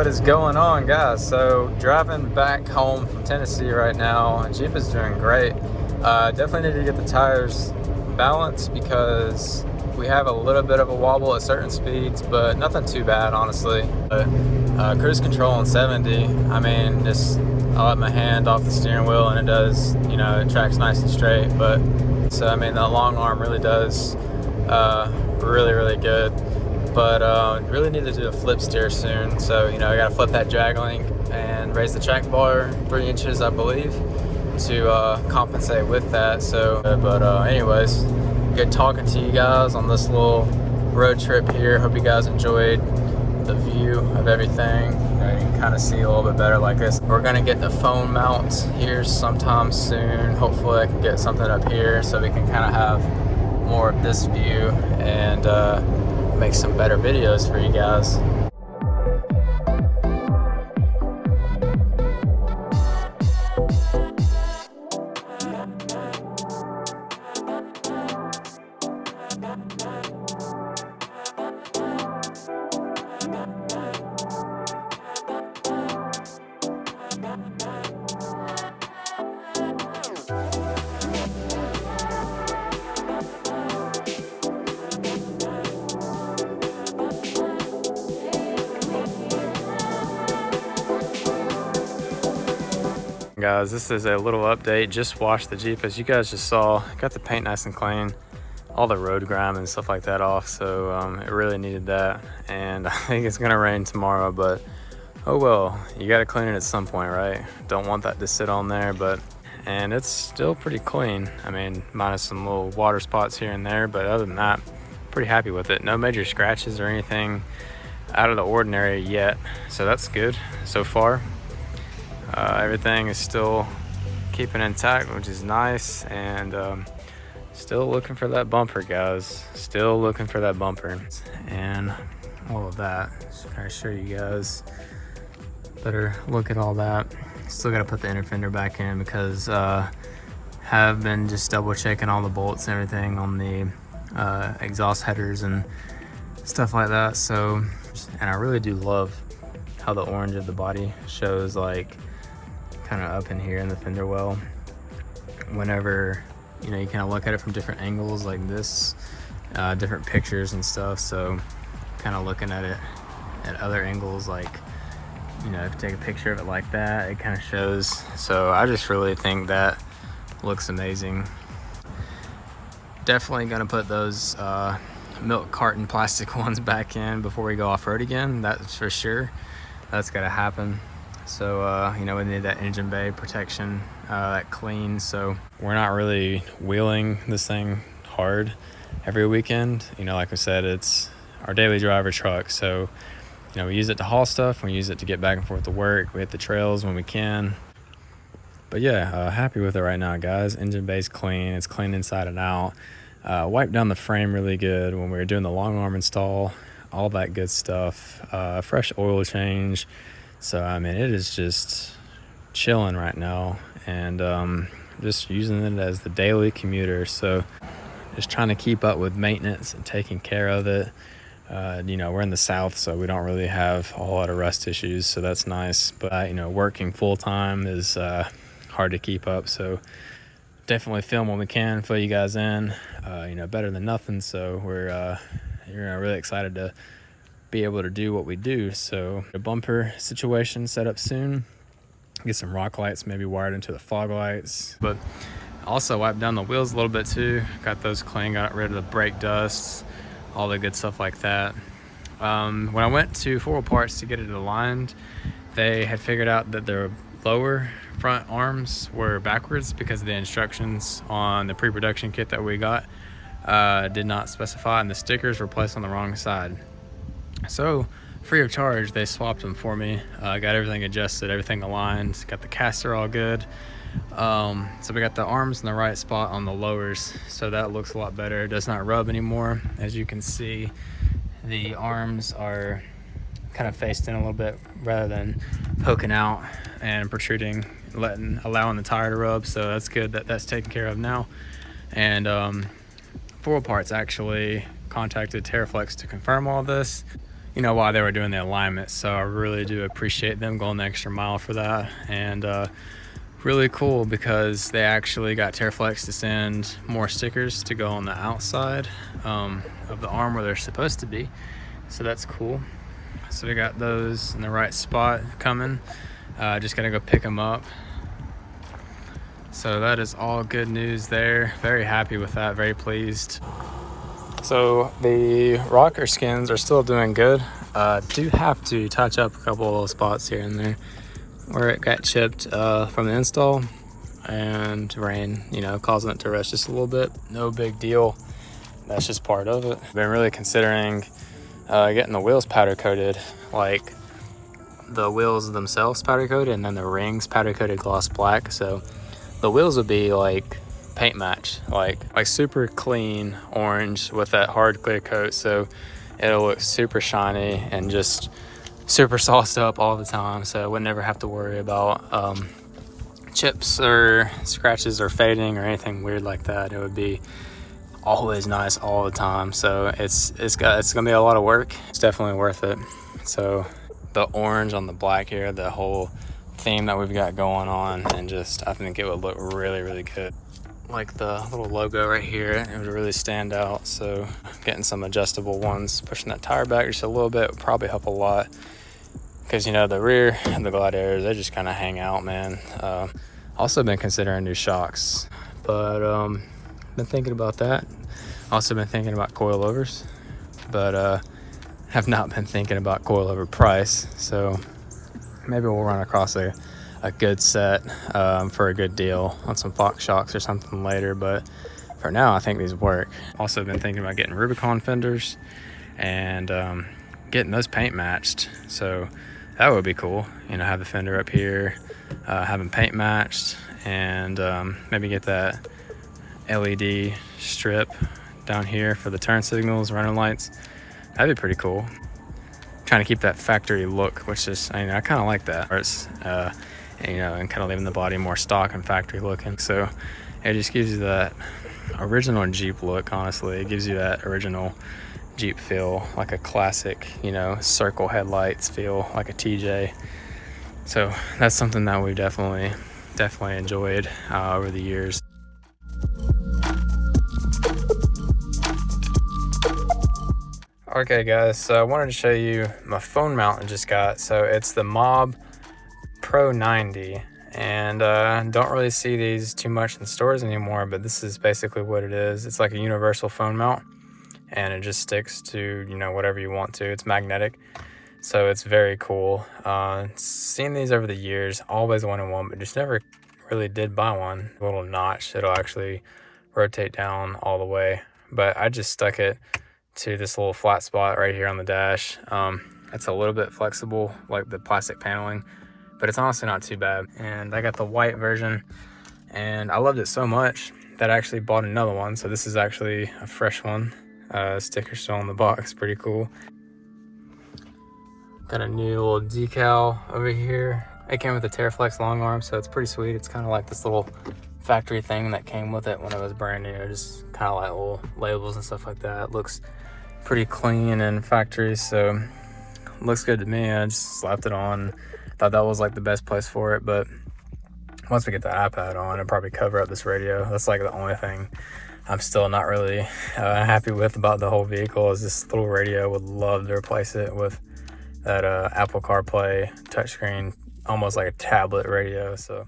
What is going on, guys? So driving back home from Tennessee right now, Jeep is doing great. Definitely need to get the tires balanced because we have a little bit of a wobble at certain speeds, but nothing too bad, honestly. Cruise control on 70, I mean, just I let my hand off the steering wheel and it does, it tracks nice and straight. But so I mean, that long arm really does really good. But really need to do a flip steer soon. So, I got to flip that drag link and raise the track bar 3 inches, I believe, to compensate with that. So, anyways, good talking to you guys on this little road trip here. Hope you guys enjoyed the view of everything. You can kind of see a little bit better like this. We're going to get the phone mount here sometime soon. Hopefully I can get something up here so we can kind of have more of this view and make some better videos for you guys. Guys, this is a little update. Just washed the Jeep, as you guys just saw. Got the paint nice and clean, all the road grime and stuff like that off, so it really needed that. And I think it's gonna rain tomorrow, but oh well, you gotta clean it at some point, right? Don't want that to sit on there. And it's still pretty clean. I mean, minus some little water spots here and there, but other than that, pretty happy with it. No major scratches or anything out of the ordinary yet, so that's good so far. Everything is still keeping intact, which is nice, and still looking for that bumper, guys. Still looking for that bumper and all of that. Just kind of show you guys better look at all that. Still got to put the inner fender back in because have been just double checking all the bolts and everything on the exhaust headers and stuff like that. So, and I really do love how the orange of the body shows, like kind of up in here in the fender well. Whenever you kind of look at it from different angles like this, different pictures and stuff. So kind of looking at it at other angles, like if you take a picture of it like that, it kind of shows. So I just really think that looks amazing. Definitely gonna put those milk carton plastic ones back in before we go off-road again. That's for sure. That's gotta happen. So we need that engine bay protection, that clean. So we're not really wheeling this thing hard every weekend. Like I said, it's our daily driver truck. So we use it to haul stuff, we use it to get back and forth to work, we hit the trails when we can. But yeah, happy with it right now, guys. Engine bay's clean, it's clean inside and out. Wiped down the frame really good when we were doing the long arm install, all that good stuff. Fresh oil change. So I mean, it is just chilling right now, and just using it as the daily commuter. So just trying to keep up with maintenance and taking care of it. We're in the South, so we don't really have a whole lot of rust issues, so that's nice. But working full time is hard to keep up. So definitely film when we can, fill you guys in. Better than nothing. So we're really excited to be able to do what we do. So a bumper situation set up soon. Get some rock lights maybe wired into the fog lights, but also wipe down the wheels a little bit too. Got those clean, got rid of the brake dust, all the good stuff like that. When I went to 4 Parts to get it aligned, they had figured out that their lower front arms were backwards because the instructions on the pre-production kit that we got did not specify, and the stickers were placed on the wrong side. So free of charge, they swapped them for me. Got everything adjusted, everything aligned, got the caster all good. So we got the arms in the right spot on the lowers, so that looks a lot better. It does not rub anymore. As you can see, the arms are kind of faced in a little bit rather than poking out and protruding, allowing the tire to rub. So that's good that that's taken care of now. And 4 Parts actually contacted Terraflex to confirm all this. you know, while they were doing the alignment. So I really do appreciate them going the extra mile for that. And really cool because they actually got Terraflex to send more stickers to go on the outside of the arm where they're supposed to be. So that's cool. So we got those in the right spot coming. Just gotta go pick them up. So that is all good news there. Very happy with that, very pleased. So the rocker skins are still doing good. Do have to touch up a couple of little spots here and there where it got chipped from the install and rain, you know, causing it to rust just a little bit. No big deal. That's just part of it. Been really considering getting the wheels powder coated, like the wheels themselves powder coated and then the rings powder coated gloss black. So the wheels would be like paint match, like super clean orange with that hard clear coat, so it'll look super shiny and just super sauced up all the time, so I would never have to worry about chips or scratches or fading or anything weird like that. It would be always nice all the time. So it's gonna be a lot of work. It's definitely worth it. So the orange on the black here, the whole theme that we've got going on, and just I think it would look really, really good. Like the little logo right here, it would really stand out. So getting some adjustable ones, pushing that tire back just a little bit would probably help a lot, because you know the rear and the Gladiators, they just kind of hang out, man. Also been considering new shocks, but been thinking about that. Also been thinking about coilovers, but have not been thinking about coilover price. So maybe we'll run across a good set for a good deal on some Fox shocks or something later, but for now I think these work. Also been thinking about getting Rubicon fenders and getting those paint matched, so that would be cool, you know, have the fender up here, have them paint matched, and maybe get that LED strip down here for the turn signals, running lights. That'd be pretty cool. Trying to keep that factory look, which is, I kind of like that, where it's you know, and kind of leaving the body more stock and factory looking. So it just gives you that original Jeep look. Honestly, it gives you that original Jeep feel, like a classic, you know, circle headlights feel, like a TJ. So that's something that we definitely enjoyed over the years. Okay guys, so I wanted to show you my phone mount I just got. So it's the Mob Pro 90, and don't really see these too much in stores anymore, but this is basically what it is. It's like a universal phone mount, and it just sticks to, you know, whatever you want to. It's magnetic, so it's very cool. Seen these over the years, always wanted one, but just never really did buy one. A little notch, it'll actually rotate down all the way, but I just stuck it to this little flat spot right here on the dash. It's a little bit flexible, like the plastic paneling, but it's honestly not too bad. And I got the white version, and I loved it so much that I actually bought another one. So this is actually a fresh one. Sticker still on the box, pretty cool. Got a new little decal over here. It came with a Terraflex long arm, so it's pretty sweet. It's kind of like this little factory thing that came with it when it was brand new. Just kind of like little labels and stuff like that. It looks pretty clean and factory, so it looks good to me. I just slapped it on. Thought that was like the best place for it, but once we get the iPad on, it'll probably cover up this radio. That's like the only thing I'm still not really happy with about the whole vehicle, is this little radio. Would love to replace it with that Apple CarPlay touchscreen, almost like a tablet radio. So